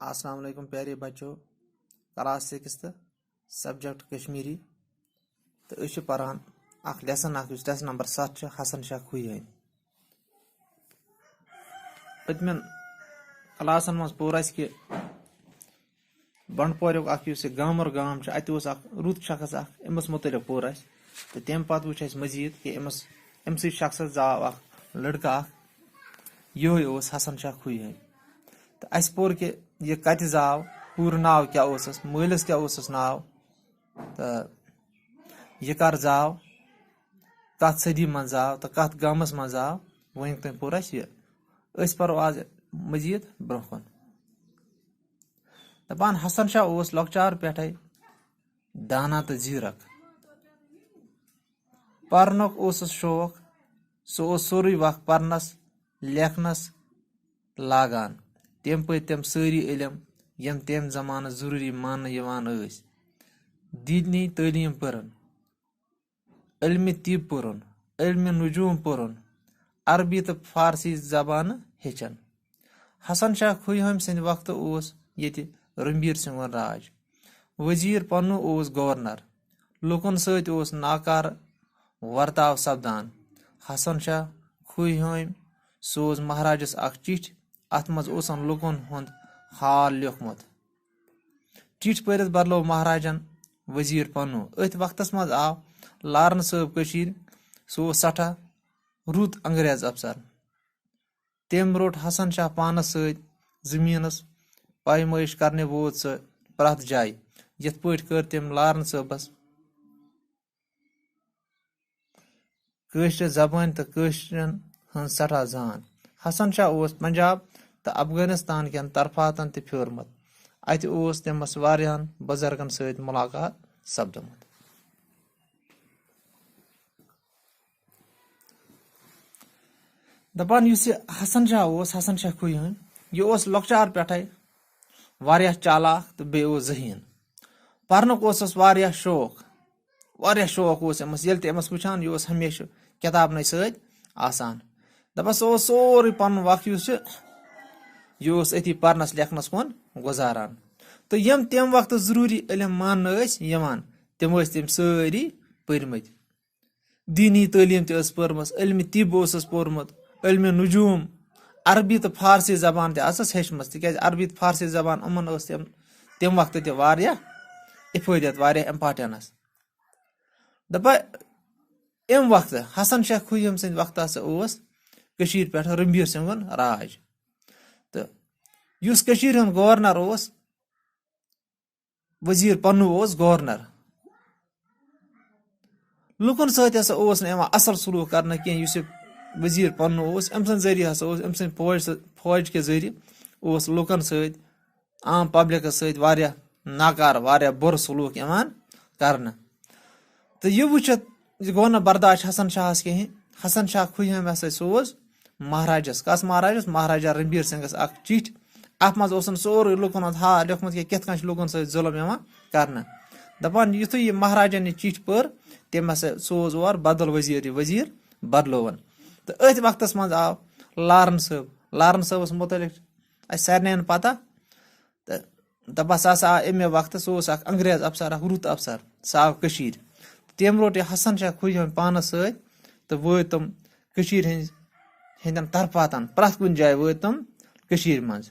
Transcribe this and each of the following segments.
अस्सलाम वालेकुम प्यारे बच्चों। क्लास 6 सब्जेक्ट कश्मीरी तो पारान lesson lesson number 7 Hasan Shah खुई पतमन क्लासन मज पोर कि बंडपोर गामर गाम अत रुत शख्स अमस मुतल पोर तो तम पे वो मजीद कि अमस शख्स जाव लड़का ये हसन शाह खुई तो अस पोर कि यह कत जाव पूर नाव क्या मलिस क्या नाव तो यह कर जाव कत सदी मन जाव तो कत गामस मन जाव वन तम पोर यह परो आज मजीद ब्रोह कुन दपान हसन शाह लकचार पे दाना तो जीरक पर्नुक शौक सह सोरे वक्त परनस लेखनस लागान तम पे तम सारी इलम यम तम जमान जरूरी मान दीनी तालीम पर्न इल्म तिब पर्न इल्म नजूम पर्न अरबी तो फारसी जबान हेचन हसन शाह खुई सद वक्त ये रणबीर सिंह राज वजीर पन्नू गवर्नर लुकन सत नाकार वर्ताव सपदान हसन शाह खुई सोज महाराजस चिठ अत मज लुकन हुंद हाल लिखमुत चिठ पढ़ बदलो महाराजन वजीर पन्नू अथ वक्त मज आव लारन साहब सह सठा रुत अंग्रेज अफसर तम रोट हसन शाह पानस सत जमीनस पैमाइश करने वोत सह प्रथ जाय यथ पे कर तम लारन साहबस जबान तो कशरन हज सठा जान हसन शाह पंजाब तो अफगानिस्तान कन तरफातन ते फिरमुत अत तमस वारियान बुजुर्गन सत मुलाकात सपदमुत दपान हसन शाह खुई यह लकचार पे वारिया चालाक तो बे जहीन पर्नुक शौक ये अमस वुचान यह हमेशा किताब न सत आसान दपस सोरे पन वक्त यह अथी परनस लेखनस कुन गुजारान तो यम तम वक्त जरूरी इलम मान तम सारी पर्मत दीनी तालीम पर्मस इल्म तिब पोर्मुत इल्म नजूम अरबी तो फारसी जबान हेचम तिक अरबी तो फारसी जबान अमन तम वक्त इफादत इम्पार्टेंस दपा अम वक्त हसन शाह खुई सद वक्त पे रणबीर सिंह राज तो गवर्नर वजीर पन्नू गवर्नर लुकन सत असल सलूक कर वजीर पन्नू अम जरिए अम फौज के जरिए लुकन सत आम पब्लिक सत नाकार बुर सलूक कर तो यह वुचित गो न बर्दाश्त हसन शाह कहें हसन शाह खुई सोज महाराजस कस महाराजा रणबीर सिंह चिठ अत मज सोरे लुकन हाल लिखमुत कि कित लुकन सत जुलम कर दपान युथु यह महाराजन चिठ पर तम सोज और बदल वजीर बदलोवन तो अथ वक्त मज आव लारन साहब मुतलिक सारे पता तो दपस आ अमे वक्त सह अंग्रेज अफसर रुत अफसर सह आव तम रोट हसन शाह खुई पानस सत तो वो तम हंदन तरफातन प्रथ कुन जाय वो तम मज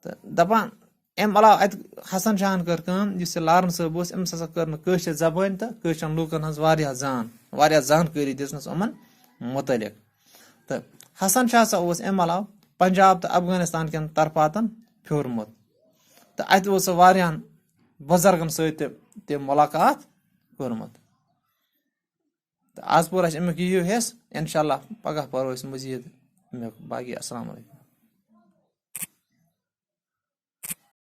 तो दपान अम अलाव अत हसन शाहन कर लारन साहब अमस कर जबान तो कशरन लूकन जान जानकारी दिसनस अमन मुतलिक तो हसन शाह अम अलाव पंजाब तो अफगानिस्तान कन तरफातन फिरमुत तो अत वारियान बुजुर्गन सत मुलाकात कर्मुत तो आज पोर अमुक यह हिस्स इंशाअल्लाह पगह परो मजीद बाकी अस्सलाम वालेकुम।